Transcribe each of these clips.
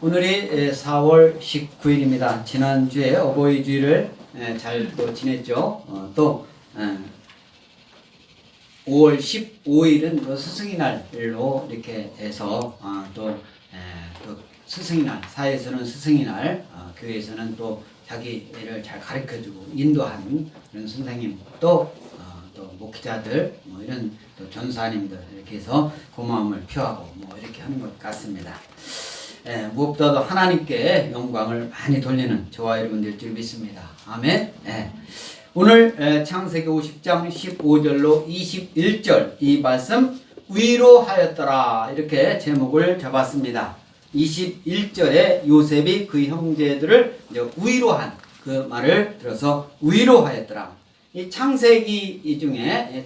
오늘이 4월 19일입니다. 지난주에 어버이 주일을 잘 또 지냈죠. 또 5월 15일은 또 스승의 날로 이렇게 해서 또 스승의 날, 사회에서는 스승의 날, 교회에서는 또 자기를 잘 가르쳐주고 인도하는 그런 선생님, 또 목회자들, 이런 또 전사님들 이렇게 해서 고마움을 표하고 이렇게 하는 것 같습니다. 무엇보다도 하나님께 영광을 많이 돌리는 저와 여러분들 줄 믿습니다. 아멘. 오늘 창세기 50장 15절로 21절 이 말씀 위로하였더라 이렇게 제목을 잡았습니다. 21절에 요셉이 그 형제들을 위로한 그 말을 들어서 위로하였더라. 이 창세기 중에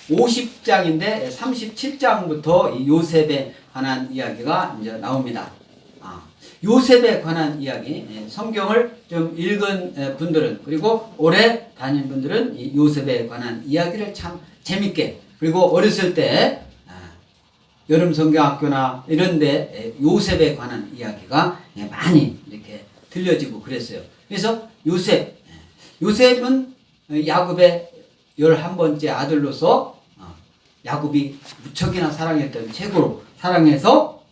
50장인데 37장부터 이 요셉에 관한 이야기가 이제 나옵니다. 요셉에 관한 이야기, 성경을 좀 읽은 분들은, 그리고 오래 다닌 분들은 이 요셉에 관한 이야기를 참 재밌게, 그리고 어렸을 때 여름 성경학교나 이런데 요셉에 관한 이야기가 많이 이렇게 들려지고 그랬어요. 그래서 요셉은 야곱의 11번째 아들로서 야곱이 무척이나 사랑했던, 최고로 사랑해서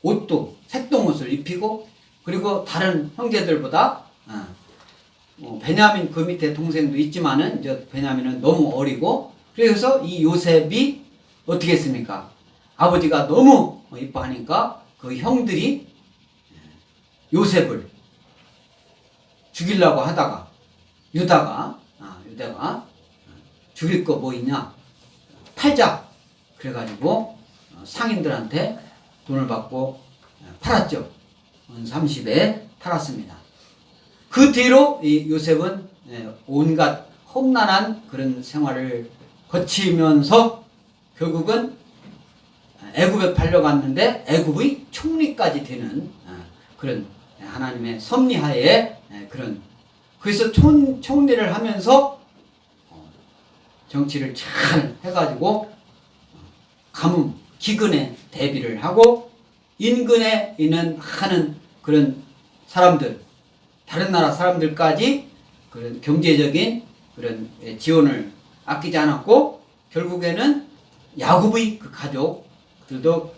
옷도 색동 옷을 입히고, 그리고 다른 형제들보다 베냐민 그 밑에 동생도 있지만은 이제 베냐민은 너무 어리고, 그래서 이 요셉이 어떻게 했습니까? 아버지가 너무 이뻐하니까 그 형들이 요셉을 죽이려고 하다가 유다가 죽일 거 뭐 있냐, 팔자 그래가지고 상인들한테 돈을 받고 팔았죠. 30에 팔았습니다. 그 뒤로 이 요셉은 온갖 험난한 그런 생활을 거치면서 결국은 애굽에 팔려갔는데 애굽의 총리까지 되는 그런 하나님의 섭리하에 그래서 총리를 하면서 정치를 잘 해가지고 가뭄, 기근에 대비를 하고, 인근에 있는 많은 그런 사람들, 다른 나라 사람들까지 그런 경제적인 그런 지원을 아끼지 않았고, 결국에는 야곱의 그 가족들도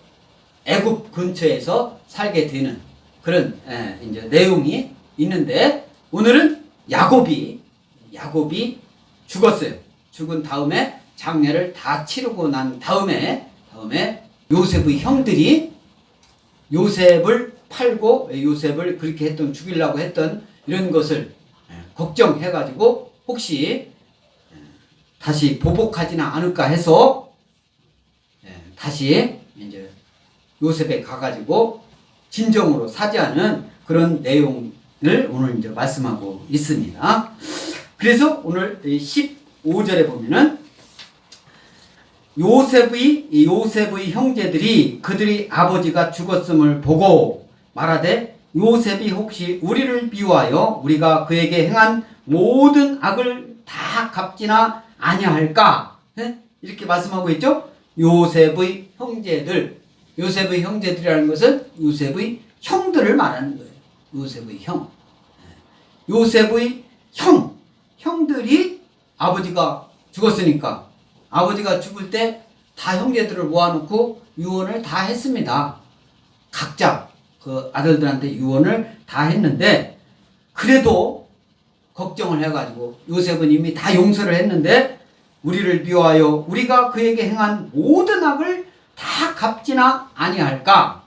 애굽 근처에서 살게 되는 그런 이제 내용이 있는데, 오늘은 야곱이 죽었어요. 죽은 다음에 장례를 다 치르고 난 다음에 요셉의 형들이 요셉을 팔고, 요셉을 그렇게 했던, 죽이려고 했던 이런 것을 걱정해가지고 혹시 다시 보복하지는 않을까 해서 다시 이제 요셉에 가가지고 진정으로 사죄하는 그런 내용을 오늘 이제 말씀하고 있습니다. 그래서 오늘 15절에 보면은 요셉의 형제들이 그들의 아버지가 죽었음을 보고 말하되, 요셉이 혹시 우리를 미워하여 우리가 그에게 행한 모든 악을 다 갚지나 아니할까? 이렇게 말씀하고 있죠. 요셉의 형제들이라는 것은 요셉의 형들을 말하는 거예요. 요셉의 형들이 아버지가 죽었으니까, 아버지가 죽을 때 다 형제들을 모아놓고 유언을 다 했습니다. 각자 그 아들들한테 유언을 다 했는데, 그래도 걱정을 해가지고 요셉은 이미 다 용서를 했는데, 우리를 미워하여 우리가 그에게 행한 모든 악을 다 갚지나 아니할까?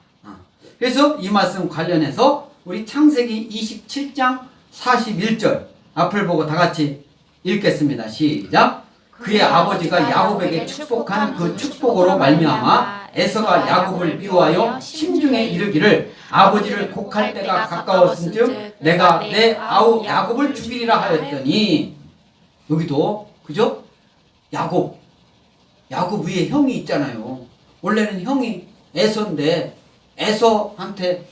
그래서 이 말씀 관련해서 우리 창세기 27장 41절 앞을 보고 다 같이 읽겠습니다. 시작. 그의 아버지가 야곱에게 축복한 그 축복으로 말미암아 에서가 야곱을 미워하여 심중에 이르기를, 아버지를 곡할 때가 가까웠은즉 내가 내 아우 야곱을 죽이리라 하였더니, 여기도 그죠? 야곱 위에 형이 있잖아요. 원래는 형이 에서인데 에서한테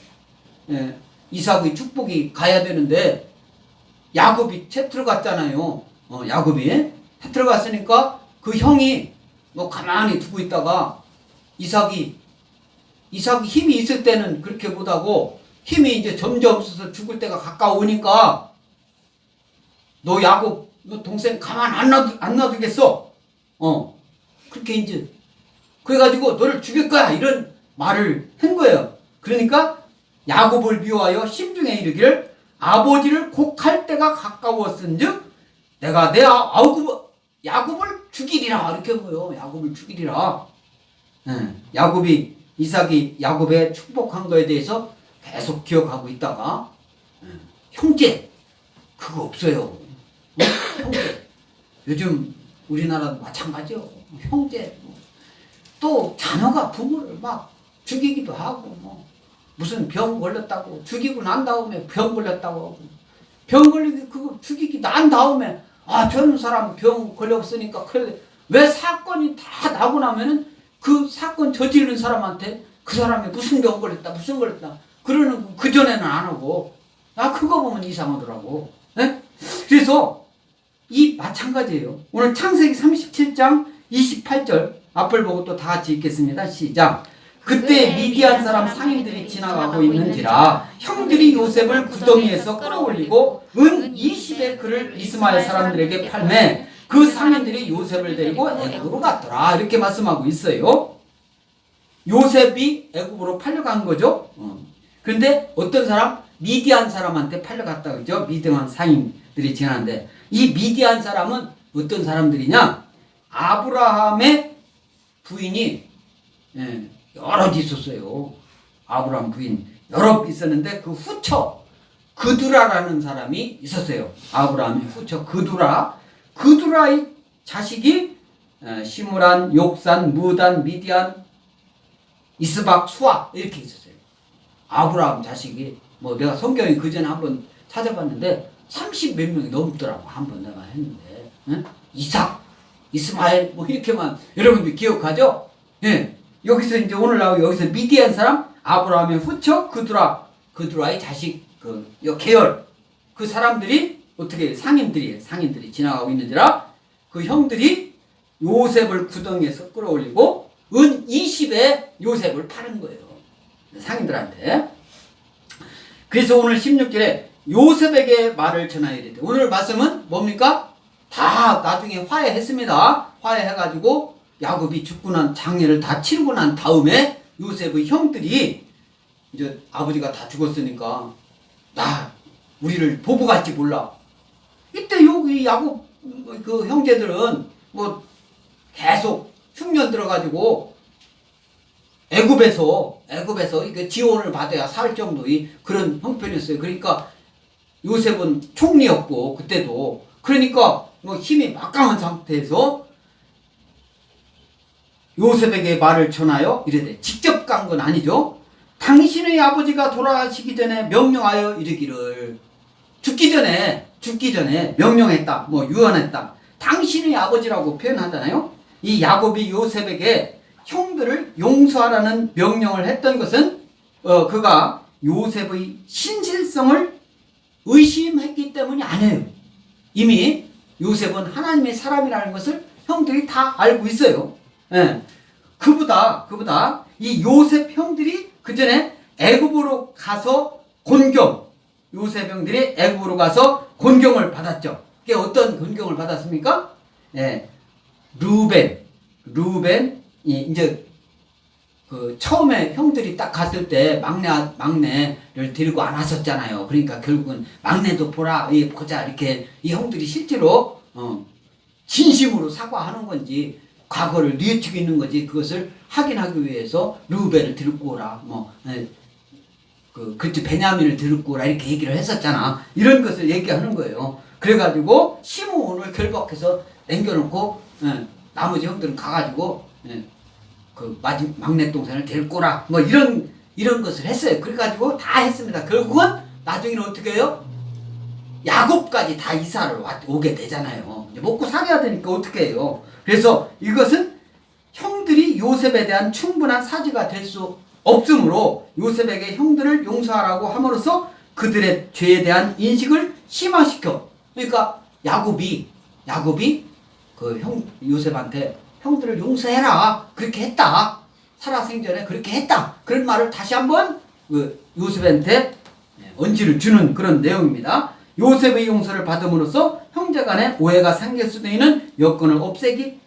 이삭의 축복이 가야 되는데 야곱이 채 들어갔잖아요. 야곱이 들어갔으니까 그 형이 가만히 두고 있다가 이삭이 이삭이 힘이 있을 때는 그렇게 못하고 힘이 이제 점점 없어서 죽을 때가 가까우니까 너 야곱 너 동생 가만 안 놔두겠어. 그렇게 이제 그래가지고 너를 죽일 거야 이런 말을 한 거예요. 그러니까 야곱을 미워하여 심중에 이르기를 아버지를 곡할 때가 가까웠은즉 내가 내 야곱을 죽이리라 이렇게 한 거예요. 야곱을 죽이리라. 이삭이 야곱의 축복한 거에 대해서 계속 기억하고 있다가 형제 그거 없어요. 형제 요즘 우리나라도 마찬가지요. 형제 또 자녀가 부모를 막 죽이기도 하고 뭐 무슨 병 걸렸다고 죽이고 난 다음에 병 걸렸다고 하고 병 걸리기 그거 죽이기 난 다음에 저런 사람 병 걸렸으니까 그래 왜 사건이 다 나고 나면은 그 사건 저지르는 사람한테 그 사람이 무슨 병 걸렸다 그러는 그 전에는 안 하고 그거 보면 이상하더라고. 네? 그래서 이 마찬가지예요. 오늘 창세기 37장 28절 앞을 보고 또 다 같이 읽겠습니다. 시작. 그때 미디안 사람 상인들이 지나가고 있는지라 형들이 요셉을 구덩이에서 끌어올리고 은 20의 그를 이스마엘 사람들에게 팔매 그 상인들이 요셉을 데리고 애굽으로 갔더라 이렇게 말씀하고 있어요. 요셉이 애굽으로 팔려간 거죠. 그런데 어떤 사람? 미디안 사람한테 팔려갔다 그죠? 미디안 상인들이 지나는데 이 미디안 사람은 어떤 사람들이냐? 아브라함의 부인이 여럿 있었어요. 아브라함 부인 여럿 있었는데 그 후처 그두라라는 사람이 있었어요. 아브라함의 후처 그두라의 자식이 시므란, 욕산, 무단, 미디안, 이스박, 수아 이렇게 있었어요. 아브라함 자식이 뭐 내가 성경에 그전에 한번 찾아봤는데 30 몇 명이 넘더라고. 한번 내가 했는데 이삭, 이스마엘 뭐 이렇게만 여러분들 기억하죠? 여기서 이제 오늘 나오고 여기서 미디안 사람 아브라함의 후처 그두라의 자식 그 계열 그 사람들이 어떻게 상인들이 지나가고 있는지라 그 형들이 요셉을 구덩이에서 끌어올리고 은 20에 요셉을 파는 거예요. 상인들한테. 그래서 오늘 16절에 요셉에게 말을 전하여야 돼. 오늘 말씀은 뭡니까? 다 나중에 화해했습니다. 화해해가지고 야곱이 죽고 난 장례를 다 치르고 난 다음에 요셉의 형들이 이제 아버지가 다 죽었으니까 우리를 보고 갈지 몰라. 이때 여기 야곱 그 형제들은 뭐 계속 흉년 들어가지고 애굽에서 이게 지원을 받아야 살 정도의 그런 형편이었어요. 그러니까 요셉은 총리였고 그때도 그러니까 뭐 힘이 막강한 상태에서 요셉에게 말을 전하여 이르되 직접 간 건 아니죠. 당신의 아버지가 돌아가시기 전에 명령하여 이르기를 죽기 전에 명령했다. 뭐 유언했다. 당신의 아버지라고 표현하잖아요. 이 야곱이 요셉에게 형들을 용서하라는 명령을 했던 것은 그가 요셉의 신실성을 의심했기 때문이 아니에요. 이미 요셉은 하나님의 사람이라는 것을 형들이 다 알고 있어요. 그보다 이 요셉 형들이 그 전에 애굽으로 가서 요셉 형들이 애굽으로 가서 곤경을 받았죠. 그게 어떤 곤경을 받았습니까? 루벤 이제 그 처음에 형들이 딱 갔을 때 막내를 데리고 안 왔었잖아요. 그러니까 결국은 막내도 보자 이렇게 이 형들이 실제로 진심으로 사과하는 건지 과거를 뉘우치고 있는 건지 그것을 확인하기 위해서 루벤을 데리고 오라 그때 베냐민을 데리고 오라 이렇게 얘기를 했었잖아. 이런 것을 얘기하는 거예요. 그래가지고 시므온을 결박해서 남겨놓고 나머지 형들은 가가지고 그 막내 동생을 데리고 오라 뭐 이런 것을 했어요. 그래가지고 다 했습니다. 결국은 나중에는 어떻게 해요? 야곱까지 다 이사를 오게 되잖아요. 이제 먹고 살아야 되니까 어떻게 해요? 그래서 이것은 형들이 요셉에 대한 충분한 사지가 될 수 없으므로 요셉에게 형들을 용서하라고 함으로써 그들의 죄에 대한 인식을 심화시켜. 그러니까 야곱이 그 요셉한테 형들을 용서해라 그렇게 했다. 살아생전에 그렇게 했다. 그런 말을 다시 한번 그 요셉한테 언지를 주는 그런 내용입니다. 요셉의 용서를 받음으로써 형제간에 오해가 생길 수도 있는 여건을 없애기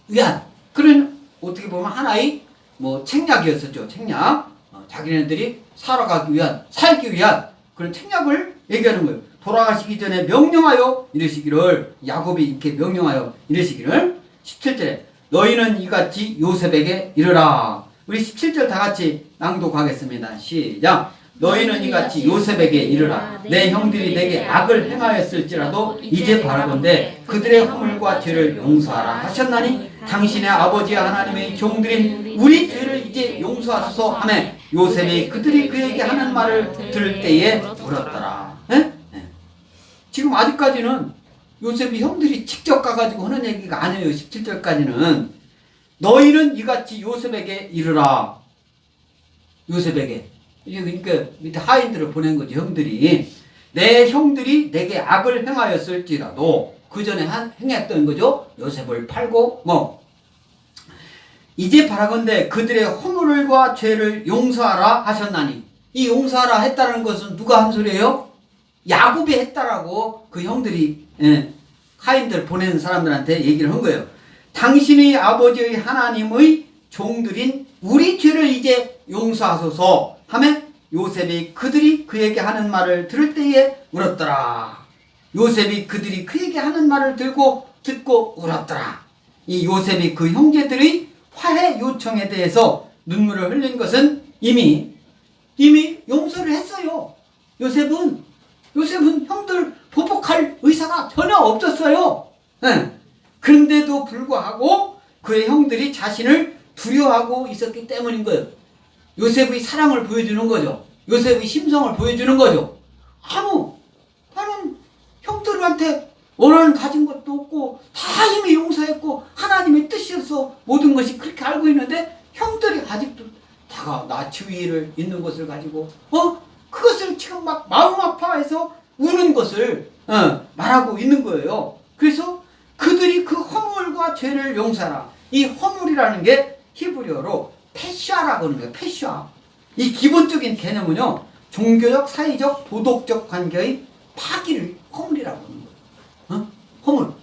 위한 그런 어떻게 보면 하나의 뭐 책략이었었죠. 책략. 자기네들이 살아가기 위한 살기 위한 그런 책략을 얘기하는 거예요. 돌아가시기 전에 명령하여 이르시기를 야곱이 이렇게 명령하여 이르시기를 17절에 너희는 이같이 요셉에게 이르라. 우리 17절 다 같이 낭독하겠습니다. 시작. 너희는 이같이 요셉에게 이르라. 내 형들이 내게 악을 행하였을지라도 이제 바라건대 그들의 허물과 죄를 용서하라 하셨나니 당신의 아버지 하나님의 종들인 우리 죄를 이제 용서하소서 하매 요셉이 그들이 그에게 하는 말을 들을 때에 울었더라. 지금 아직까지는 요셉이 형들이 직접 가가지고 하는 얘기가 아니에요. 17절까지는 너희는 이같이 요셉에게 이르라. 요셉에게 그러니까 밑에 하인들을 보낸 거지. 형들이 내 형들이 내게 악을 행하였을지라도 그 전에 행했던 거죠. 요셉을 팔고 뭐 이제 바라건대 그들의 허물과 죄를 용서하라 하셨나니 이 용서하라 했다는 것은 누가 한 소리예요? 야곱이 했다라고 그 형들이 하인들 보낸 사람들한테 얘기를 한 거예요. 당신의 아버지의 하나님의 종들인 우리 죄를 이제 용서하소서 하며 요셉이 그들이 그에게 하는 말을 들을 때에 울었더라. 요셉이 그들이 그에게 하는 말을 듣고 울었더라. 이 요셉이 그 형제들의 화해 요청에 대해서 눈물을 흘린 것은 이미 용서를 했어요. 요셉은 형들 보복할 의사가 전혀 없었어요. 그런데도 불구하고 그의 형들이 자신을 두려워하고 있었기 때문인 거예요. 요셉의 사랑을 보여주는 거죠. 요셉의 심성을 보여주는 거죠. 나는 형들한테 원한 가진 것도 없고 다 이미 용서했고 하나님의 뜻이어서 모든 것이 그렇게 알고 있는데 형들이 아직도 다가 나 주위를 있는 것을 가지고 그것을 지금 막 마음 아파해서 우는 것을 말하고 있는 거예요. 그래서 그들이 그 허물과 죄를 용서하라. 이 허물이라는 게 히브리어로 페샤라고 하는 거예요. 페샤. 이 기본적인 개념은요. 종교적, 사회적, 도덕적 관계의 파기를 허물이라고 하는 거예요. 허물.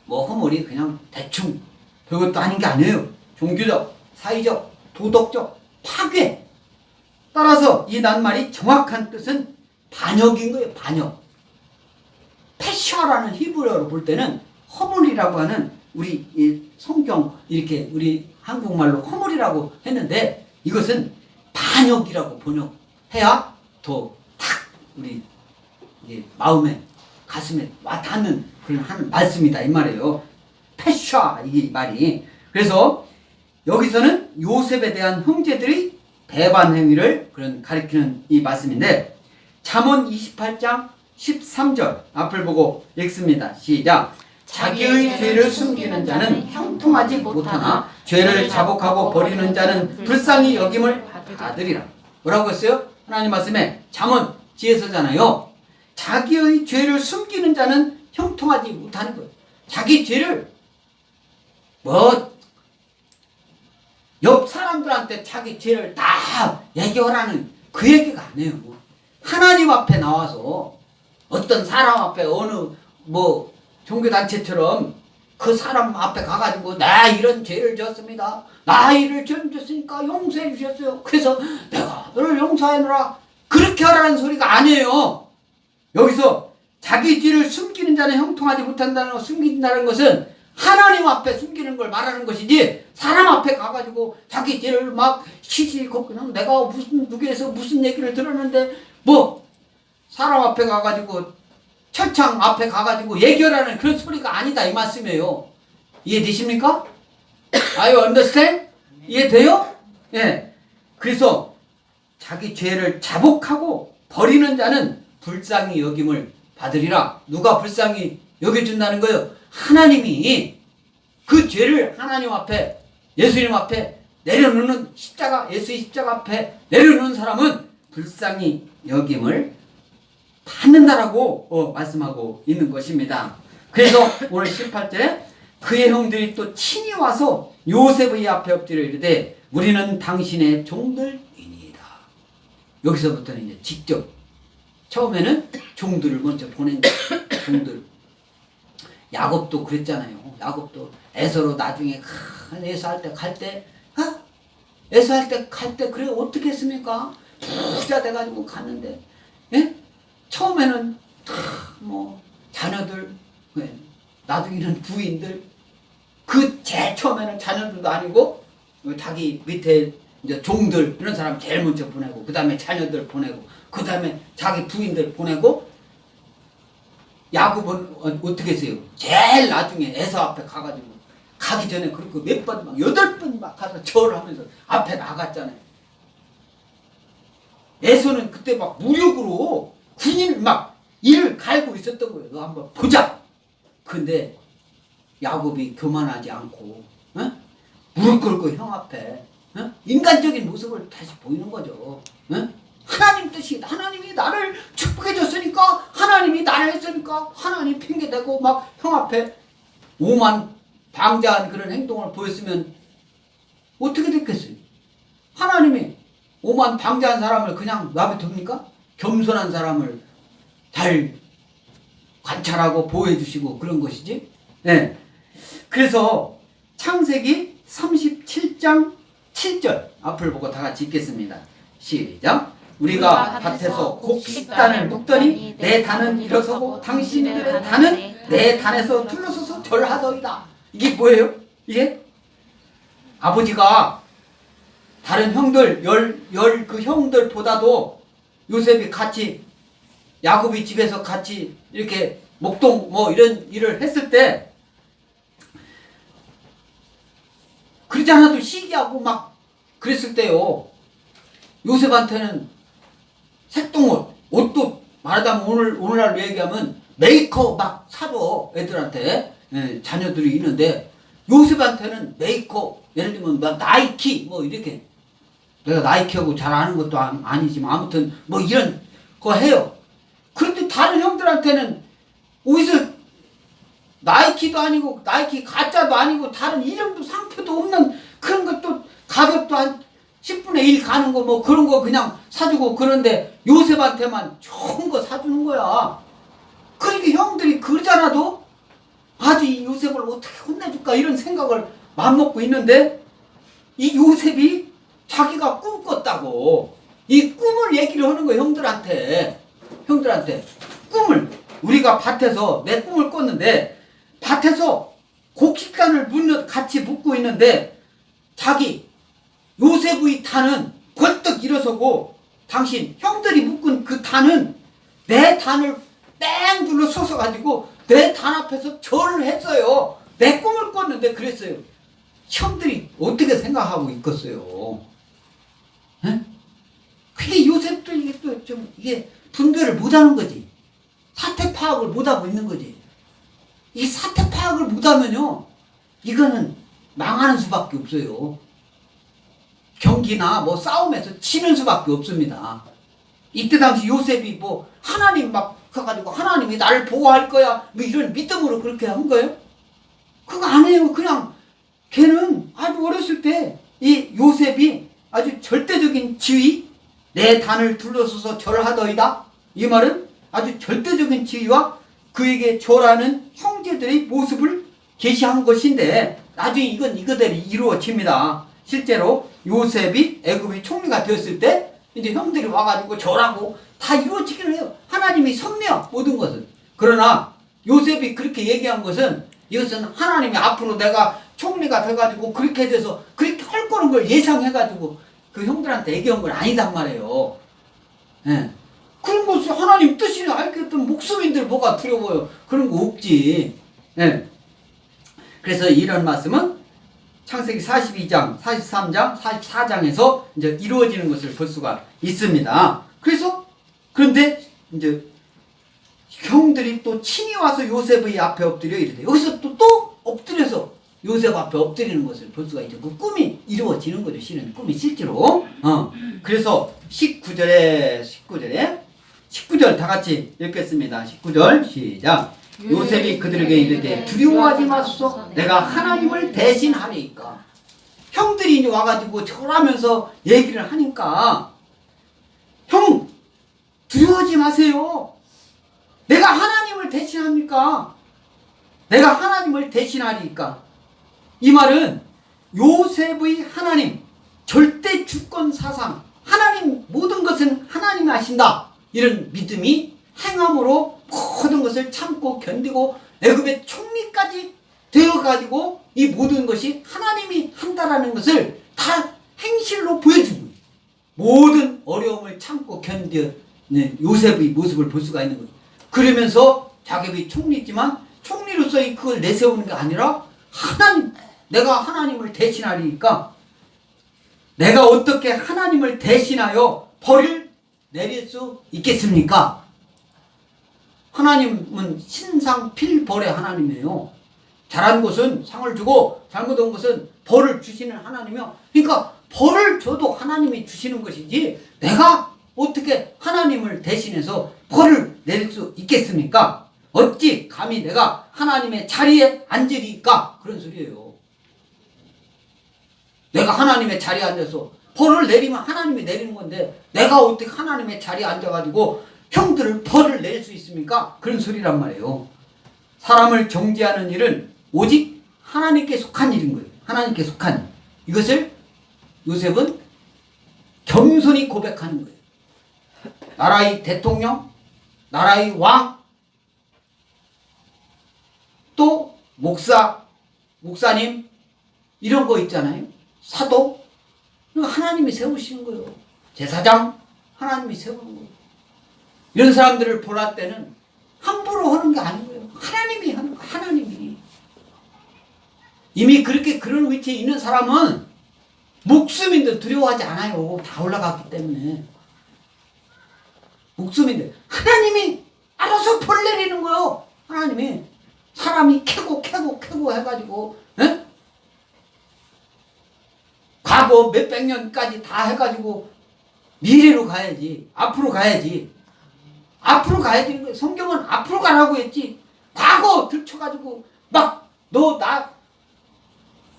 허물이 그냥 대충 별것도 아닌 게 아니에요. 종교적, 사회적, 도덕적 파괴. 따라서 이 낱말이 정확한 뜻은 반역인 거예요. 반역. 페샤라는 히브리어로 볼 때는 허물이라고 하는 우리 이 성경 이렇게 우리 한국말로 허물이라고 했는데 이것은 반역이라고 번역해야 더 탁 우리 마음에 가슴에 와닿는 그런 하는 말씀이다 이 말이에요. 페샤 이 말이. 그래서 여기서는 요셉에 대한 형제들의 배반 행위를 그런 가리키는 이 말씀인데 잠언 28장 13절 앞을 보고 읽습니다. 시작. 자기의 죄를 숨기는 자는 형통하지 못하나 죄를 자복하고 버리는 자는 불쌍히 여김을 받으리라. 뭐라고 했어요? 하나님 말씀에 잠언 지혜서잖아요. 자기의 죄를 숨기는 자는 형통하지 못하는 거예요. 자기 죄를 옆 사람들한테 자기 죄를 다 얘기하라는 그 얘기가 아니에요. 하나님 앞에 나와서 어떤 사람 앞에 어느 종교단체처럼 그 사람 앞에 가가지고 나 이런 죄를 졌습니다. 나 이를 졌으니까 용서해 주셨어요. 그래서 내가 너를 용서하노라. 그렇게 하라는 소리가 아니에요. 여기서 자기 죄를 숨기는 자는 형통하지 못한다는 거, 숨긴다는 것은 하나님 앞에 숨기는 걸 말하는 것이지 사람 앞에 가가지고 자기 죄를 막 시시콜콜 내가 누구에서 무슨 얘기를 들었는데 사람 앞에 가가지고 철창 앞에 가가지고 얘기하라는 그런 소리가 아니다 이 말씀이에요. 이해되십니까? Are you understand? 이해돼요? 예. 그래서 자기 죄를 자복하고 버리는 자는 불쌍히 여김을 받으리라. 누가 불쌍히 여겨준다는 거예요? 하나님이 그 죄를 하나님 앞에 예수님 앞에 내려놓는 예수의 십자가 앞에 내려놓는 사람은 불쌍히 여김을 받는다라고 말씀하고 있는 것입니다. 그래서 오늘 18절에 그의 형들이 또 친히 와서 요셉의 앞에 엎드려 이르되 우리는 당신의 종들이니이다. 여기서부터는 이제 직접 처음에는 종들을 먼저 보낸 종들. 야곱도 그랬잖아요. 야곱도 에서로 나중에 에서할 때 갈 때, 에서할 때 갈 때 그래 어떻게 했습니까? 부자 돼가지고 갔는데, 예? 처음에는 뭐 자녀들, 나중에는 부인들, 그 제일 처음에는 자녀들도 아니고 자기 밑에 이제 종들 이런 사람 제일 먼저 보내고 그 다음에 자녀들 보내고 그 다음에 자기 부인들 보내고 야곱은 어떻게 했어요? 제일 나중에 에서 앞에 가가지고 가기 전에 그렇게 몇 번 막 8번 막 가서 절을 하면서 앞에 나갔잖아요. 에서는 그때 막 무력으로 군인 막 이를 갈고 있었던 거예요. 너 한번 보자. 근데 야곱이 교만하지 않고 무릎 꿇고 형 앞에 인간적인 모습을 다시 보이는 거죠. 하나님 뜻이 하나님이 나를 축복해 줬으니까 하나님이 나를 했으니까 하나님 핑계대고 막 형 앞에 오만 방자한 그런 행동을 보였으면 어떻게 됐겠어요? 하나님이 오만 방자한 사람을 그냥 놔두십니까? 겸손한 사람을 잘 관찰하고 보호해 주시고 그런 것이지. 네. 그래서 창세기 37장 7절 앞을 보고 다 같이 읽겠습니다. 시작. 우리가 밭에서 곡식단을 묶더니 내 단은 일어서고 당신들의 단은 내 단에서 둘러서서 절하더이다. 이게 뭐예요? 이게 아버지가 다른 형들 그 형들보다도 요셉이 같이 야곱이 집에서 같이 이렇게 목동 뭐 이런 일을 했을 때 그러지 않아도 시기하고 막 그랬을 때요. 요셉한테는 색동옷, 옷도 말하자면 오늘날로 얘기하면 메이커 막 사줘 애들한테. 자녀들이 있는데 요셉한테는 메이커 예를 들면 막 나이키 뭐 이렇게 내가 나이키하고 잘 아는 것도 아니지만 아무튼 뭐 이런 거 해요. 그런데 다른 형들한테는 어디서 나이키도 아니고 나이키 가짜도 아니고 다른 이름도 상표도 없는 그런 것도 가격도 한 10분의 1 가는 거 뭐 그런 거 그냥 사주고 그런데 요셉한테만 좋은 거 사주는 거야. 그러니까 형들이 그러잖아도 아주 이 요셉을 어떻게 혼내줄까 이런 생각을 맘먹고 있는데 이 요셉이 자기가 꿈 꿨다고 이 꿈을 얘기를 하는 거야. 형들한테 꿈을 우리가 밭에서 내 꿈을 꿨는데 밭에서 곡식단을 같이 묶고 있는데 자기 요셉의 단은 벌떡 일어서고 당신 형들이 묶은 그 단은 내 단을 뺑 둘러 서서가지고 내 단 앞에서 절을 했어요. 내 꿈을 꿨는데 그랬어요. 형들이 어떻게 생각하고 있겠어요? 그게 요셉도 이게 또 좀 이게 분별을 못하는 거지. 사태 파악을 못하고 있는 거지. 이 사태 파악을 못하면요, 이거는 망하는 수밖에 없어요. 경기나 뭐 싸움에서 지는 수밖에 없습니다. 이때 당시 요셉이 뭐 하나님 막 가가지고 하나님이 나를 보호할 거야 뭐 이런 믿음으로 그렇게 한 거예요? 그거 아니에요. 그냥 걔는 아주 어렸을 때 이 요셉이 아주 절대적인 지위, 내 단을 둘러서서 절하더이다. 이 말은 아주 절대적인 지위와 그에게 절하는 형제들의 모습을 계시한 것인데 나중에 이건 이거대로 이루어집니다. 실제로 요셉이 애굽의 총리가 되었을 때 이제 형들이 와가지고 절하고 다 이루어지기는 해요. 하나님이 섭리야 모든 것은. 그러나 요셉이 그렇게 얘기한 것은 이것은 하나님이 앞으로 내가 총리가 돼가지고 그렇게 돼서 그렇게 할 거는 걸 예상해가지고 그 형들한테 얘기한 건 아니단 말이에요. 예. 그런 것이 하나님 뜻이 알겠던 목숨인들 뭐가 두려워요. 그런 거 없지. 예. 그래서 이런 말씀은 창세기 42장, 43장, 44장에서 이제 이루어지는 것을 볼 수가 있습니다. 그런데 이제 형들이 또 친히 와서 요셉의 앞에 엎드려 이르되 여기서 또 엎드려서 요셉 앞에 엎드리는 것을 볼 수가 있죠. 그 꿈이 이루어지는 거죠. 실은 꿈이 실제로. 그래서 19절 다 같이 읽겠습니다. 19절 시작. 요셉이 그들에게 이르되 두려워하지 마소서 내가 하나님을 대신하리이까. 형들이 이제 와가지고 절하면서 얘기를 하니까 형 두려워하지 마세요. 내가 하나님을 대신합니까? 내가 하나님을 대신하리까. 이 말은 요셉의 하나님, 절대 주권 사상, 하나님 모든 것은 하나님이 하신다. 이런 믿음이 행함으로 모든 것을 참고 견디고 애굽의 총리까지 되어가지고 이 모든 것이 하나님이 한다라는 것을 다 행실로 보여주고 모든 어려움을 참고 견뎌 요셉의 모습을 볼 수가 있는 거예요. 그러면서 자기의 총리지만 총리로서 그걸 내세우는 게 아니라 하나님, 내가 하나님을 대신하리니까 내가 어떻게 하나님을 대신하여 벌을 내릴 수 있겠습니까? 하나님은 신상필벌의 하나님이에요. 잘한 것은 상을 주고 잘못한 것은 벌을 주시는 하나님이요. 그러니까 벌을 줘도 하나님이 주시는 것이지 내가 어떻게 하나님을 대신해서 벌을 내릴 수 있겠습니까? 어찌 감히 내가 하나님의 자리에 앉으리까? 그런 소리예요. 내가 하나님의 자리에 앉아서 벌을 내리면 하나님이 내리는 건데 내가 어떻게 하나님의 자리에 앉아가지고 형들을 벌을 낼 수 있습니까? 그런 소리란 말이에요. 사람을 정죄하는 일은 오직 하나님께 속한 일인 거예요. 하나님께 속한 일. 이것을 요셉은 겸손히 고백하는 거예요. 나라의 대통령, 나라의 왕, 또 목사님 이런 거 있잖아요. 사도 하나님이 세우시는 거예요. 제사장 하나님이 세우는 거예요. 이런 사람들을 보라 때는 함부로 하는 게 아니고요. 하나님이 하는 거, 하나님이. 이미 그렇게 그런 위치에 있는 사람은 목숨인데 두려워하지 않아요. 다 올라갔기 때문에. 목숨인데 하나님이 알아서 벌 내리는 거예요. 하나님이. 사람이 캐고 해가지고 에? 과거 몇백 년까지 다 해가지고 미래로 가야지. 앞으로 가야지. 앞으로 가야 되는 거예요. 성경은 앞으로 가라고 했지. 과거 들춰가지고 막 너 나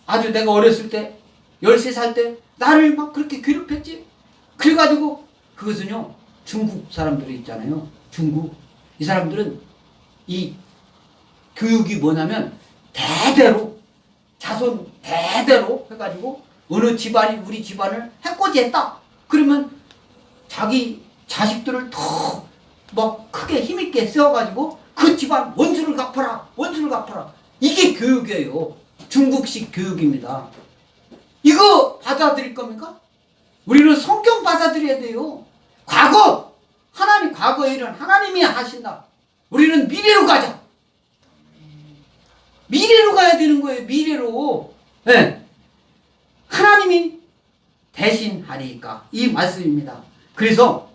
아주 내가 어렸을 때 13살 때 나를 막 그렇게 괴롭혔지. 그래가지고 그것은요 중국 사람들이 있잖아요. 중국 이 사람들은 이 교육이 뭐냐면 대대로 자손 대대로 해가지고 어느 집안이 우리 집안을 해코지했다. 그러면 자기 자식들을 더 막 크게 힘있게 세워가지고 그 집안 원수를 갚아라. 이게 교육이에요. 중국식 교육입니다. 이거 받아들일 겁니까? 우리는 성경 받아들여야 돼요. 과거 하나님 과거의 일은 하나님이 하신다. 우리는 미래로 가자. 미래로 가야 되는 거예요. 미래로. 네. 하나님이 대신하리까 이 말씀입니다. 그래서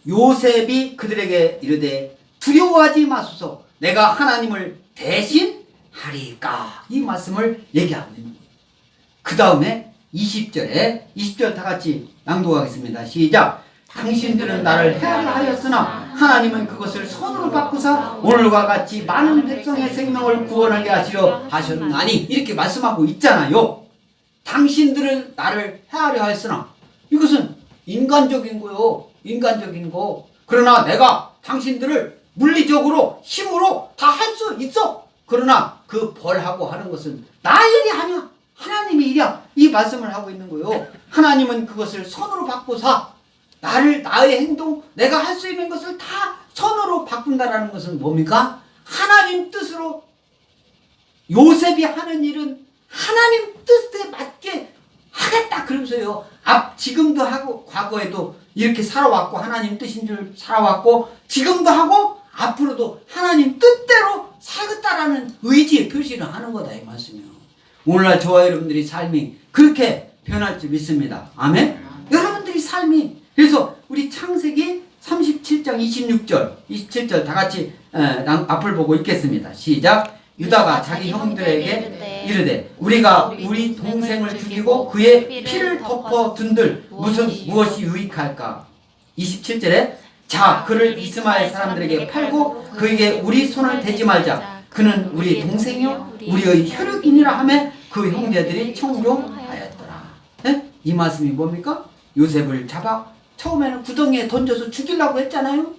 요셉이 그들에게 이르되 두려워하지 마소서 내가 하나님을 대신하리까 이 말씀을 얘기하고 있는 거예요. 그 다음에 20절 다 같이 낭독하겠습니다. 시작. 당신들은 나를 해하려 하였으나 하나님은 그것을 손으로 바꾸사 오늘과 같이 많은 백성의 생명을 구원하게 하시려 하셨나니 이렇게 말씀하고 있잖아요. 당신들은 나를 해하려 하였으나 이것은 인간적인 거요. 인간적인 거. 그러나 내가 당신들을 물리적으로 힘으로 다 할 수 있어. 그러나 그 벌하고 하는 것은 나의 일이 아니야. 하나님의 일이야. 이 말씀을 하고 있는 거예요. 하나님은 그것을 손으로 바꾸사 나의 행동, 내가 할 수 있는 것을 다 손으로 바꾼다라는 것은 뭡니까? 하나님 뜻으로 요셉이 하는 일은 하나님 뜻에 맞게 하겠다 그러면서요. 지금도 하고 과거에도 이렇게 살아왔고 하나님 뜻인 줄 살아왔고 지금도 하고 앞으로도 하나님 뜻대로 살겠다라는 의지의 표시를 하는 거다 이 말씀이에요. 오늘날 저와 여러분들이 삶이 그렇게 변할 줄 믿습니다. 아멘? 여러분들이 삶이 그래서 우리 창세기 37장 27절 다 같이 앞을 보고 읽겠습니다. 시작. 유다가 자기 형들에게 이르되 우리가 우리 동생을 죽이고 그의 피를 덮어둔들 무엇이 유익할까? 27절에 자 그를 이스마엘 사람들에게 팔고 그에게 우리 손을 대지 말자. 그는 우리 동생이요 우리의 혈육이니라 하며 그 형제들이 청종하였더라. 이 말씀이 뭡니까? 요셉을 잡아 처음에는 구덩이에 던져서 죽이려고 했잖아요.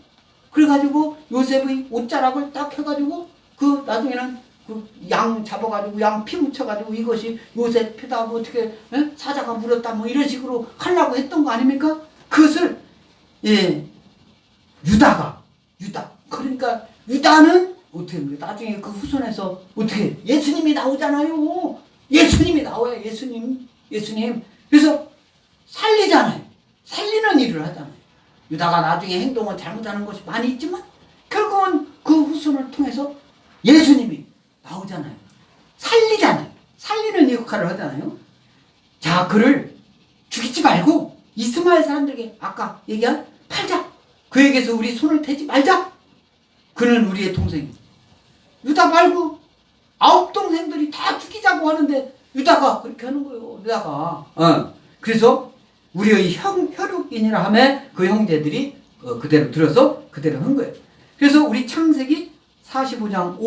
그래가지고 요셉의 옷자락을 딱 해가지고 그 나중에는 그 양 잡아가지고 양 피 묻혀가지고 이것이 요셉 피다 뭐 어떻게 사자가 물었다 뭐 이런 식으로 하려고 했던 거 아닙니까? 그것을 유다 그러니까 유다는 어떻게 합니까? 나중에 그 후손에서 어떻게 예수님이 나오잖아요. 예수님이 나와요. 예수님. 그래서 살리잖아요. 살리는 일을 하잖아요. 유다가 나중에 행동을 잘못하는 것이 많이 있지만 결국은 그 후손을 통해서 예수님이 나오잖아요. 살리잖아요. 살리는 역할을 하잖아요. 자, 그를 죽이지 말고 이스마엘 사람들에게 아까 얘기한 팔자. 그에게서 우리 손을 떼지 말자. 그는 우리의 동생이에요. 유다 말고 9 동생들이 다 죽이자고 하는데 유다가 그렇게 하는 거예요. 유다가. 그래서 우리의 혈육인이라 하며 그 형제들이 그대로 들어서 그대로 한 거예요. 그래서 우리 창세기 45장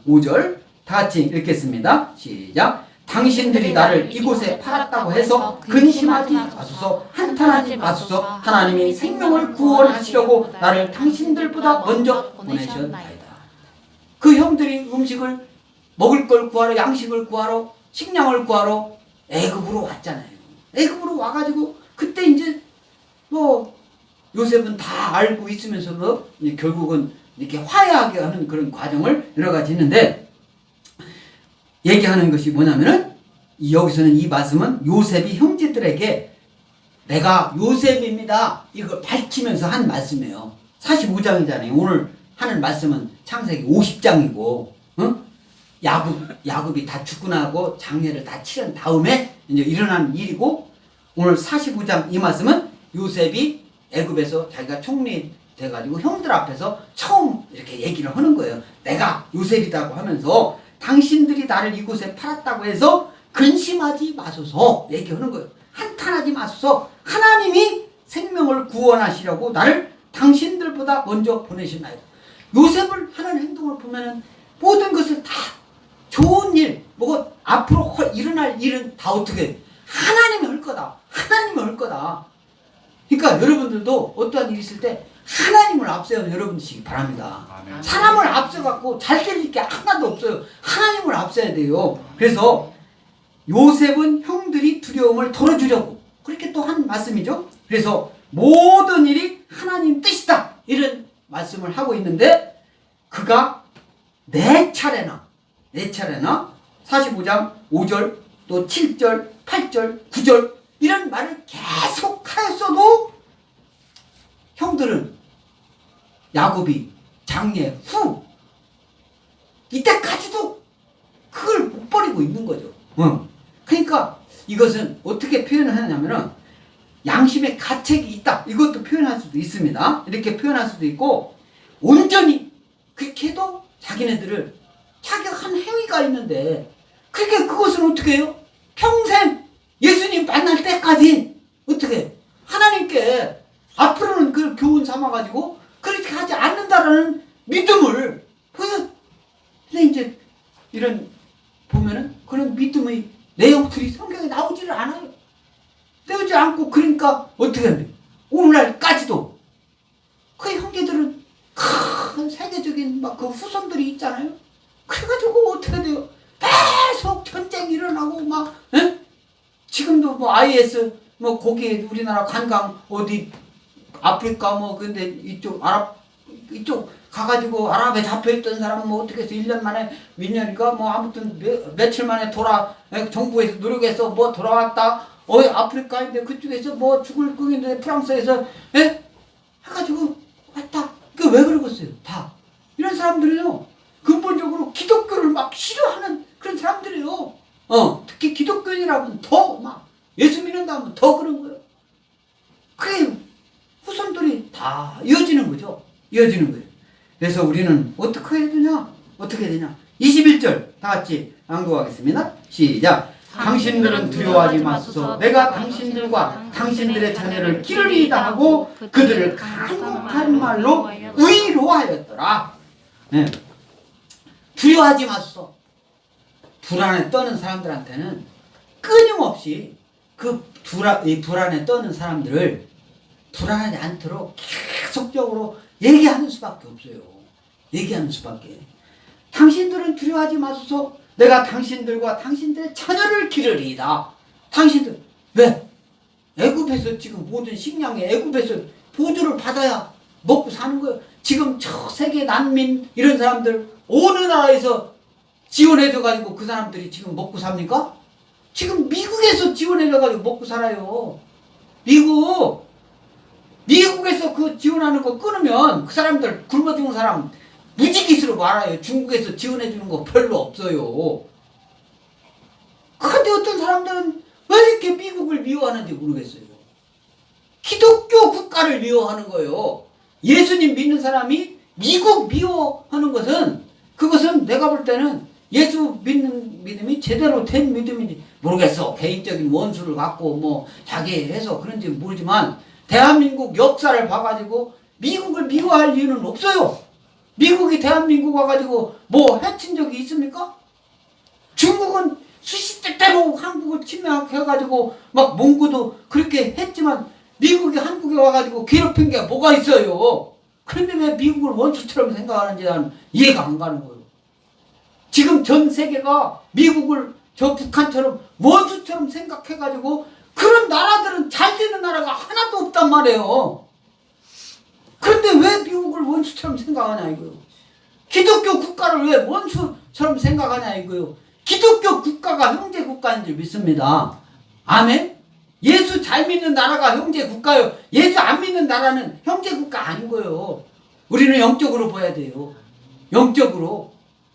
5절 다 같이 읽겠습니다. 시작. 당신들이 나를 이곳에 팔았다고 해서 근심하지 마소서, 한탄하지 마소서. 하나님이 생명을 구원하시려고 나를 당신들보다 먼저 보내셨나이다. 그 형들이 음식을 먹을 걸 구하러, 양식을 구하러, 식량을 구하러 애굽으로 왔잖아요. 애굽으로 와가지고 그때 이제 뭐 요셉은 다 알고 있으면서도 결국은 이렇게 화해하게 하는 그런 과정을 여러 가지 있는데, 얘기하는 것이 뭐냐면은 여기서는 이 말씀은 요셉이 형제들에게 내가 요셉입니다 이걸 밝히면서 한 말씀이에요. 45장이잖아요. 오늘 하는 말씀은 창세기 50장이고, 야곱이 다 죽고 나고 장례를 다 치른 다음에 이제 일어난 일이고, 오늘 45장 이 말씀은 요셉이 애굽에서 자기가 총리 돼가지고 형들 앞에서 처음 이렇게 얘기를 하는 거예요. 내가 요셉이라고 하면서 당신들이 나를 이곳에 팔았다고 해서 근심하지 마소서 얘기하는 거예요. 한탄하지 마소서. 하나님이 생명을 구원하시려고 나를 당신들보다 먼저 보내셨나이다. 요셉을 하는 행동을 보면은 모든 것을 다 좋은 일, 뭐 앞으로 일어날 일은 다 어떻게 하나님이 할 거다. 하나님이 할 거다. 그러니까 여러분들도 어떠한 일이 있을 때 하나님을 앞세우는 여러분이시기 바랍니다. 아멘. 사람을 앞세워갖고 잘 될 게 하나도 없어요. 하나님을 앞세워야 돼요. 그래서 요셉은 형들이 두려움을 덜어주려고 그렇게 또 한 말씀이죠. 그래서 모든 일이 하나님 뜻이다 이런 말씀을 하고 있는데, 그가 네 차례나 45장 5절 또 7절 8절 9절 이런 말을 계속 하였어도 형들은 야곱이 장례 후 이때까지도 그걸 못 버리고 있는 거죠. 그러니까 이것은 어떻게 표현을 하냐면은 양심의 가책이 있다 이것도 표현할 수도 있습니다. 이렇게 표현할 수도 있고, 온전히 그렇게 해도 자기네들을 자기가 한 행위가 있는데 그렇게 그것은 어떻게 해요? 평생 예수님 만날 때까지 어떻게 하나님께 앞으로는 그걸 교훈 삼아가지고 그렇게 하지 않는다라는 믿음을 보여. 근데 이제 이런 보면은 그런 믿음의 내용들이 성경에 나오지를 않아요. 나오지 않고, 그러니까 어떻게 합니까? 오늘날까지도 그 형제들은 큰 세계적인 막 그 후손들이 있잖아요. 그래가지고 어떻게 돼요? 계속 전쟁이 일어나고 막 지금도 뭐 IS 뭐 거기 우리나라 관광 어디 아프리카 뭐 근데 이쪽 이쪽 가가지고 아랍에 잡혀있던 사람 뭐 어떻게 해서 1년 만에 몇 년인가 뭐 아무튼 며칠 만에 정부에서 노력해서 뭐 돌아왔다. 아프리카인데 그쪽에서 뭐 죽을 거인데 프랑스에서 해가지고 왔다. 그 왜 그러겠어요? 다 이런 사람들이요. 근본적으로 기독교를 막 싫어하는 그런 사람들이에요. 특히 기독교인이라면 더 막 예수 믿는다면 더 그런 거예요. 그게 후손들이 다 이어지는 거죠. 이어지는 거예요. 그래서 우리는 어떻게 해야 되냐? 어떻게 해야 되냐? 21절 다 같이 낭독하겠습니다. 시작. 당신들은 두려워하지 마소서. 내가 당신들과 당신들의 자녀를 기르리이다 하고 그들을 간곡한 말로 위로하였더라. 네. 두려워하지 마소서. 불안에 떠는 사람들한테는 끊임없이 이 불안에 떠는 사람들을 불안하지 않도록 계속적으로 얘기하는 수밖에 없어요. 얘기하는 수밖에. 당신들은 두려워하지 마소서. 내가 당신들과 당신들의 자녀를 기르리이다. 당신들 왜? 애굽에서 지금 모든 식량의 애굽에서 보조를 받아야 먹고 사는 거예요. 지금 저 세계 난민 이런 사람들 어느 나라에서 지원해줘가지고 그 사람들이 지금 먹고 삽니까? 지금 미국에서 지원해줘가지고 먹고 살아요. 미국에서 그 지원하는 거 끊으면 그 사람들 굶어 죽은 사람 무지기수로 말아요. 중국에서 지원해주는 거 별로 없어요. 그런데 어떤 사람들은 왜 이렇게 미국을 미워하는지 모르겠어요. 기독교 국가를 미워하는 거예요. 예수님 믿는 사람이 미국 미워하는 것은 그것은 내가 볼 때는 예수 믿는 믿음이 제대로 된 믿음인지 모르겠어. 개인적인 원수를 갖고 뭐 자기 해서 그런지 모르지만 대한민국 역사를 봐가지고 미국을 미워할 이유는 없어요. 미국이 대한민국 와가지고 뭐 해친 적이 있습니까? 중국은 수십 대대로 한국을 침략해가지고 막 몽고도 그렇게 했지만 미국이 한국에 와가지고 괴롭힌 게 뭐가 있어요. 그런데 왜 미국을 원수처럼 생각하는지 나는 이해가 안 가는 거예요. 지금 전 세계가 미국을 저 북한처럼 원수처럼 생각해가지고 그런 나라들은 잘 되는 나라가 하나도 없단 말이에요. 그런데 왜 미국을 원수처럼 생각하냐 이거요. 기독교 국가를 왜 원수처럼 생각하냐 이거요. 기독교 국가가 형제 국가인 줄 믿습니다. 아멘? 예수 잘 믿는 나라가 형제 국가요. 예수 안 믿는 나라는 형제 국가 아닌 거예요. 우리는 영적으로 봐야 돼요. 영적으로.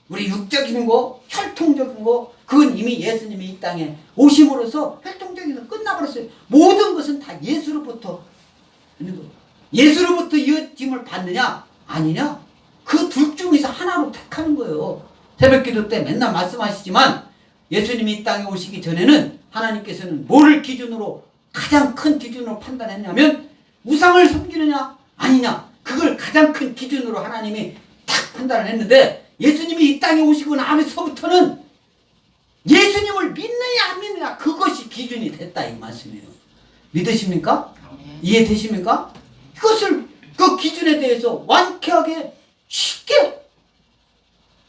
우리 육적인 거, 혈통적인 거, 그건 이미 예수님이 이 땅에 오심으로써 혈통적인 거 끝나버렸어요. 모든 것은 다 예수로부터 있는 거예요. 예수로부터 이어짐을 받느냐 아니냐 그 둘 중에서 하나로 택하는 거예요. 새벽기도 때 맨날 말씀하시지만 예수님이 이 땅에 오시기 전에는 하나님께서는 뭐를 기준으로 가장 큰 기준으로 판단했냐면 우상을 섬기느냐 아니냐 그걸 가장 큰 기준으로 하나님이 딱 판단을 했는데 예수님이 이 땅에 오시고 나서부터는 예수님을 믿느냐 안 믿느냐 그것이 기준이 됐다 이 말씀이에요. 믿으십니까? 이해되십니까? 이것을 그 기준에 대해서 완쾌하게 쉽게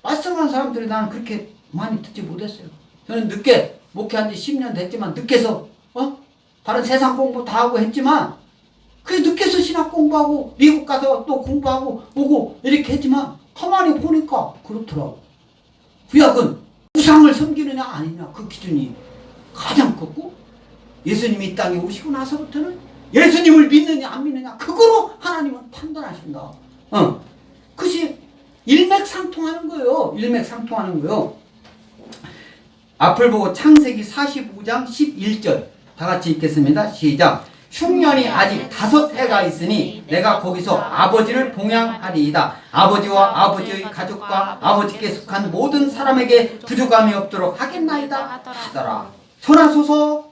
말씀하는 사람들이 나는 그렇게 많이 듣지 못했어요. 저는 늦게 목회한 지 10년 됐지만 늦게서 다른 세상 공부 다 하고 했지만 그 늦게서 신학 공부하고 미국 가서 또 공부하고 오고 이렇게 했지만 가만히 보니까 그렇더라고. 구약은 우상을 섬기느냐 아니냐 그 기준이 가장 컸고 예수님이 이 땅에 오시고 나서부터는 예수님을 믿느냐 안 믿느냐 그거로 하나님은 판단하신다. 그것이 일맥상통하는 거예요. 일맥상통하는 거예요. 앞을 보고 창세기 45장 11절 다 같이 읽겠습니다. 시작. 흉년이 아직 5해가 있으니 내가 거기서 아버지를 봉양하리이다. 아버지와 아버지의 가족과 아버지께 속한 모든 사람에게 부족함이 없도록 하겠나이다 하더라. 전하소서.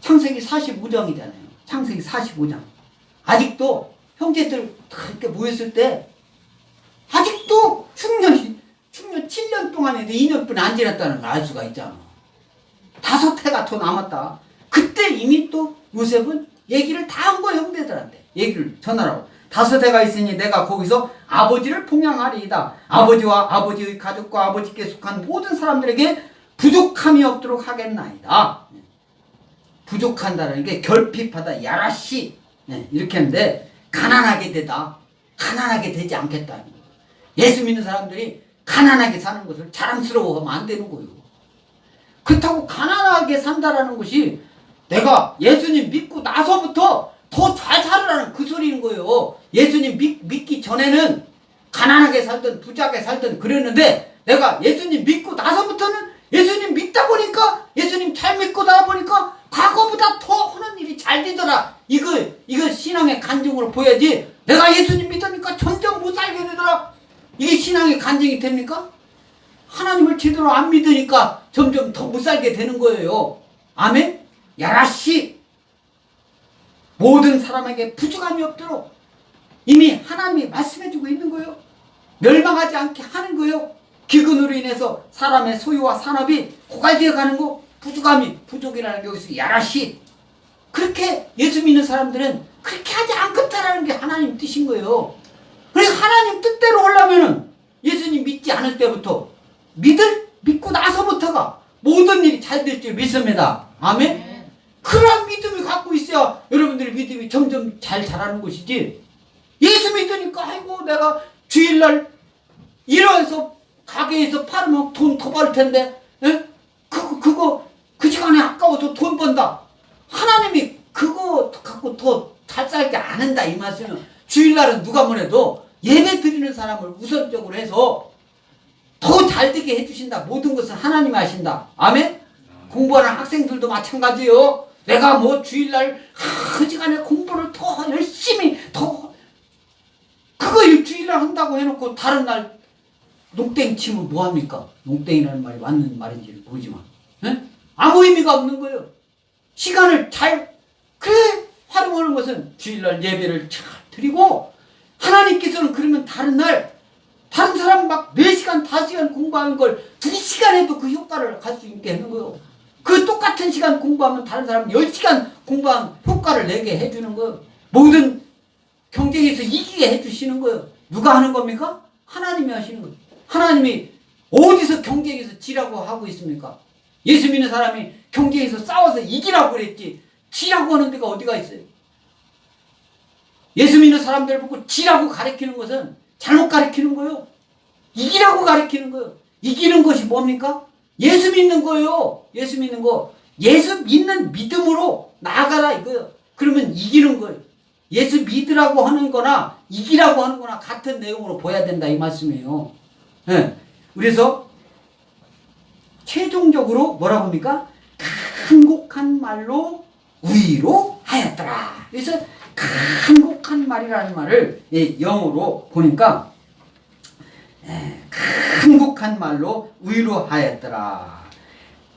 창세기 45장이잖아요. 창세기 45장. 아직도 형제들 다 이렇게 모였을 때 아직도 흉년 7년 동안에도 2년뿐이 안 지났다는 걸 알 수가 있잖아. 5해가 더 남았다. 그때 이미 또 요셉은 얘기를 다 한 거야 형제들한테. 얘기를 전하라고. 5해가 있으니 내가 거기서 아버지를 봉양하리이다. 아버지와 아버지의 가족과 아버지께 속한 모든 사람들에게 부족함이 없도록 하겠나이다. 부족한다는 게 결핍하다, 야라시 이렇게 하는데 가난하게 되다. 가난하게 되지 않겠다. 예수 믿는 사람들이 가난하게 사는 것을 자랑스러워하면 안 되는 거예요. 그렇다고 가난하게 산다라는 것이 내가 예수님 믿고 나서부터 더 잘 살으라는 그 소리인 거예요. 예수님 믿기 전에는 가난하게 살든 부자하게 살든 그랬는데 내가 예수님 믿고 나서부터는 예수님 믿다 보니까 예수님 잘 믿고 나다 보니까 과거보다 더 하는 일이 잘 되더라. 이거 신앙의 간증으로 보여야지. 내가 예수님 믿으니까 점점 못 살게 되더라. 이게 신앙의 간증이 됩니까? 하나님을 제대로 안 믿으니까 점점 더 못 살게 되는 거예요. 아멘? 야라시 모든 사람에게 부족함이 없도록 이미 하나님이 말씀해주고 있는 거예요. 멸망하지 않게 하는 거예요. 기근으로 인해서 사람의 소유와 산업이 고갈되어 가는 거 부족이라는 게 여기서 야라시. 그렇게 예수 믿는 사람들은 그렇게 하지 않겠다라는 게 하나님 뜻인 거예요. 그러니까 하나님 뜻대로 하려면은 예수님 믿지 않을 때부터 믿고 나서부터가 모든 일이 잘 될 줄 믿습니다. 아멘? 그런 믿음을 갖고 있어야 여러분들의 믿음이 점점 잘 자라는 것이지. 예수 믿으니까 아이고 내가 주일날 일어나서 가게에서 팔으면 돈 더 벌 텐데, 에? 그거 그 시간에 아까워서 돈 번다. 하나님이 그거 갖고 더 잘 살게 안 한다 이 말씀은. 주일날은 누가 뭐래도 예배 드리는 사람을 우선적으로 해서 더 잘 되게 해주신다. 모든 것은 하나님이 하신다. 아멘? 공부하는 학생들도 마찬가지요. 내가 뭐 주일날 그 시간에 공부를 더 열심히 그거 주일날 한다고 해놓고 다른 날 농땡이 치면 뭐합니까? 농땡이라는 말이 맞는 말인지를 모르지만, 에? 아무 의미가 없는 거예요. 시간을 그래 활용하는 것은 주일날 예배를 잘 드리고, 하나님께서는 그러면 다른 사람 막 4시간 5시간 공부하는 걸 2시간 해도 그 효과를 갈 수 있게 하는 거예요. 그 똑같은 시간 공부하면 다른 사람 10시간 공부한 효과를 내게 해주는 거예요. 모든 경쟁에서 이기게 해주시는 거예요. 누가 하는 겁니까? 하나님이 하시는 거예요. 하나님이 어디서 경쟁에서 지라고 하고 있습니까? 예수 믿는 사람이 경쟁에서 싸워서 이기라고 그랬지 지라고 하는 데가 어디가 있어요? 예수 믿는 사람들 보고 지라고 가르치는 것은 잘못 가르치는 거예요. 이기라고 가르치는 거예요. 이기는 것이 뭡니까? 예수 믿는 거예요. 예수 믿는 거. 예수 믿는 믿음으로 나아가라 이거예요. 그러면 이기는 거예요. 예수 믿으라고 하는 거나 이기라고 하는 거나 같은 내용으로 보여야 된다 이 말씀이에요. 네. 그래서 최종적으로 뭐라고 합니까? 간곡한 말로 위로 하였더라. 그래서 간곡한 말이라는 말을 영어로 보니까 간곡한 말로 위로 하였더라.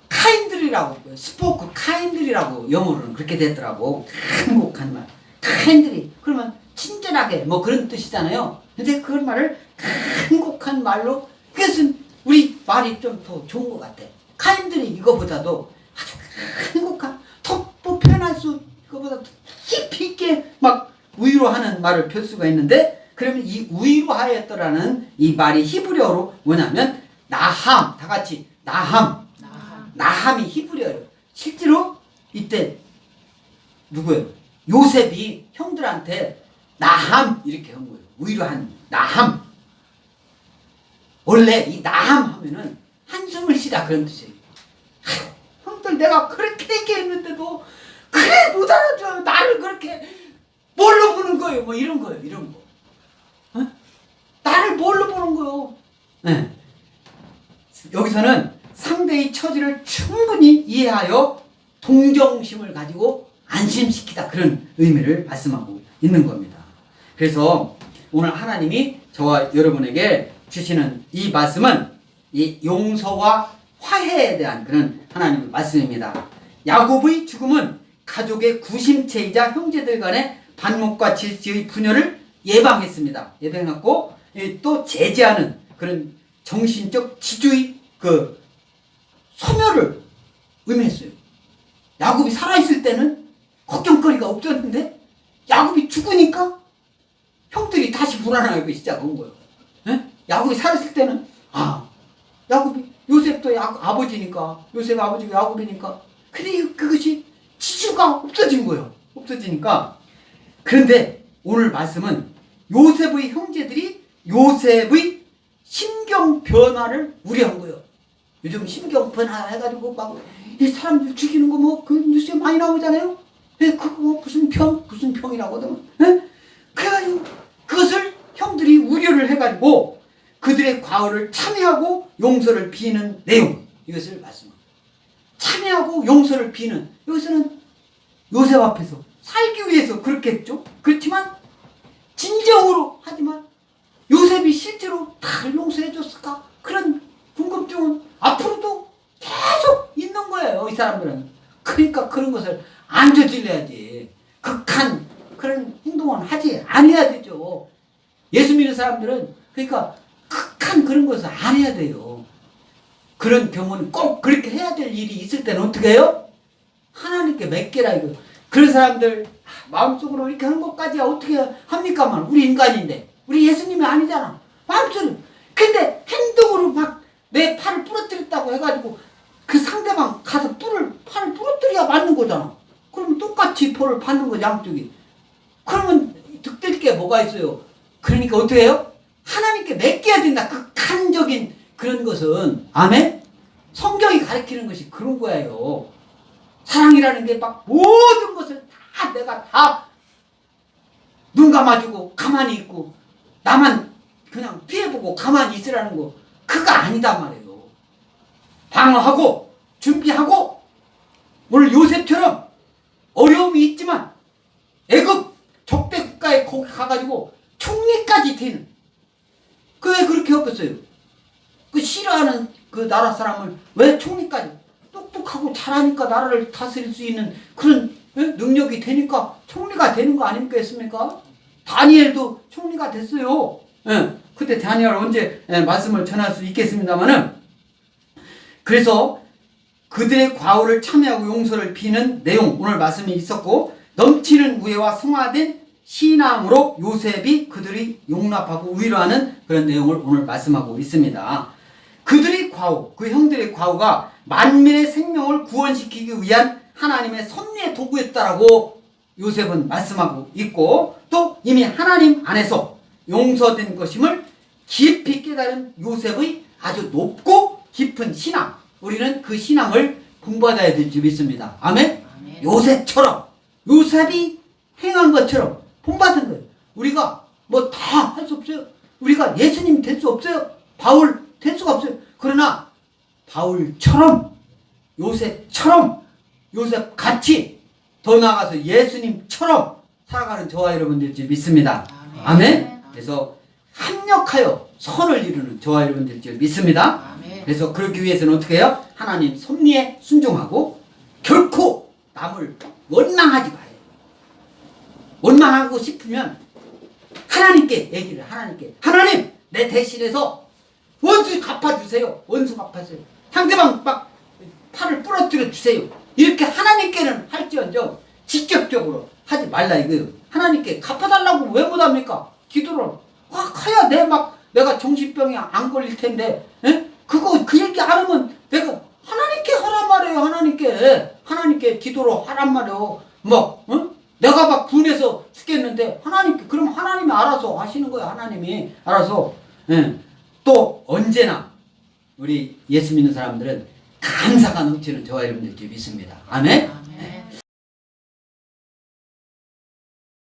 카인들이라고, 스포크 카인들이라고 영어로는 그렇게 됐더라고. 간곡한 말. 카인들이 그러면 친절하게 뭐 그런 뜻이잖아요. 근데 그 말을 간곡한 말로, 그것은 우리 말이 좀 더 좋은 것 같아. 카인들이 이거보다도 아주 간곡한, 더 뭐 표현할 수 이거보다 깊이 있게 막 위로하는 말을 펼 수가 있는데, 그러면 이 위로하였더라는 이 말이 히브리어로 뭐냐면 나함. 다 같이 나함이 히브리어예요. 실제로 이때 누구예요? 요셉이 형들한테 나함 이렇게 한 거예요. 위로한 나함. 원래 이 나함 하면은 한숨을 쉬다 그런 뜻이에요. 형들 내가 그렇게 얘기했는데도 그래 못 알아줘요. 나를 그렇게 뭘로 보는 거예요? 뭐 이런 거예요. 이런 거. 어? 나를 뭘로 보는 거예요? 네. 여기서는 상대의 처지를 충분히 이해하여 동정심을 가지고 안심시키다, 그런 의미를 말씀하고 있는 겁니다. 그래서 오늘 하나님이 저와 여러분에게 주시는 이 말씀은 이 용서와 화해에 대한 그런 하나님의 말씀입니다. 야곱의 죽음은 가족의 구심체이자 형제들 간의 반목과 질서의 분열을 예방했고 또 제재하는 그런 정신적 지주의 그 소멸을 의미했어요. 야곱이 살아있을 때는 걱정거리가 없었는데 야곱이 죽으니까 형들이 다시 불안하기 시작한 거예요. 에? 야곱이 살았을 때는 야곱이 요셉도 아버지니까, 요셉 아버지가 야곱이니까, 근데 그것이 지주가 없어진 거예요. 없어지니까. 그런데 오늘 말씀은 요셉의 형제들이 요셉의 심경 변화를 우려한 거예요. 요즘 심경 변화 해가지고 막 이 사람들 죽이는 거 뭐 그 뉴스에 많이 나오잖아요. 그거 무슨 병이라고 하더만. 그래가지고 그것을 형들이 우려를 해가지고 그들의 과오를 참여하고 용서를 비는 내용, 이것을 말씀합니다. 참여하고 용서를 비는, 여기서는 요셉 앞에서 살기 위해서 그렇게 했죠. 그렇지만 진정으로 하지만 요셉이 실제로 다 용서해 줬을까? 그런 궁금증은 앞으로도 계속 있는 거예요, 이 사람들은. 그러니까 그런 것을 안 저질러야지. 극한 그런 행동은 하지 않아야 되죠. 예수 믿는 사람들은 그러니까 극한 그런 것을 안 해야 돼요. 그런 경우는 꼭 그렇게 해야 될 일이 있을 때는 어떻게 해요? 하나님께 맡기라 이거. 그런 사람들 마음속으로 이렇게 하는 것까지 어떻게 합니까만 우리 인간인데 우리 예수님이 아니잖아. 마음속으로. 근데 행동으로 막 내 팔을 부러뜨렸다고 해가지고 그 상대방 가서 팔을 부러뜨려야 맞는 거잖아. 그러면 똑같이 벌을 받는 거지 양쪽이. 그러면 득될 게 뭐가 있어요? 그러니까 어떻게 해요? 하나님께 맡겨야 된다. 극한적인 그런 것은 아멘? 성경이 가르치는 것이 그런 거예요. 사랑이라는 게 막 모든 것을 다 내가 다 눈 감아주고 가만히 있고 나만 그냥 피해보고 가만히 있으라는 거 그거 아니다 말이에요. 방어하고 준비하고 오늘 요셉처럼 어려움이 있지만 애굽 적대 국가에 거기 가가지고 총리까지 되는 그 왜 그렇게 했겠어요? 그 싫어하는 그 나라 사람을 왜 총리까지 똑똑하고 잘하니까 나라를 다스릴 수 있는 그런 능력이 되니까 총리가 되는 거 아니겠습니까? 다니엘도 총리가 됐어요. 그때 다니엘 언제 말씀을 전할 수 있겠습니다만은 그래서 그들의 과오를 참여하고 용서를 비는 내용 오늘 말씀이 있었고 넘치는 우애와 성화된 신앙으로 요셉이 그들이 용납하고 위로하는 그런 내용을 오늘 말씀하고 있습니다. 그들의 과오, 그 형들의 과오가 만민의 생명을 구원시키기 위한 하나님의 섭리의 도구였다라고 요셉은 말씀하고 있고 또 이미 하나님 안에서 용서된 것임을 깊이 깨달은 요셉의 아주 높고 깊은 신앙, 우리는 그 신앙을 본받아야 될 줄 믿습니다. 아멘? 아멘. 요셉이 행한 것처럼 본받은 거예요. 우리가 뭐 다 할 수 없어요. 우리가 예수님 될 수 없어요. 바울 될 수가 없어요. 그러나 바울처럼 요셉처럼 요셉같이 더 나아가서 예수님처럼 살아가는 저와 여러분 될 줄 믿습니다. 아멘. 그래서 합력하여 선을 이루는 저와 여러분 될 줄 믿습니다. 그래서 그러기 위해서는 어떻게 해요? 하나님 섭리에 순종하고 결코 남을 원망하지 마요. 원망하고 싶으면 하나님께 얘기를 하나님 내 대신해서 원수 갚아주세요. 원수 갚아주세요. 상대방 막 팔을 부러뜨려 주세요. 이렇게 하나님께는 할지언정 직접적으로 하지 말라 이거예요. 하나님께 갚아달라고 왜 못합니까? 기도를 해야 내가 정신병이 안 걸릴 텐데 그 얘기 안 하면 내가 하나님께 하란 말이에요. 하나님께 기도로 하란 말이에요. 내가 막 분해서 죽겠는데 그럼 하나님이 알아서 하시는 거예요. 하나님이 알아서. 또 언제나 우리 예수 믿는 사람들은 감사가 넘치는 저와 여러분들 믿습니다. 아멘.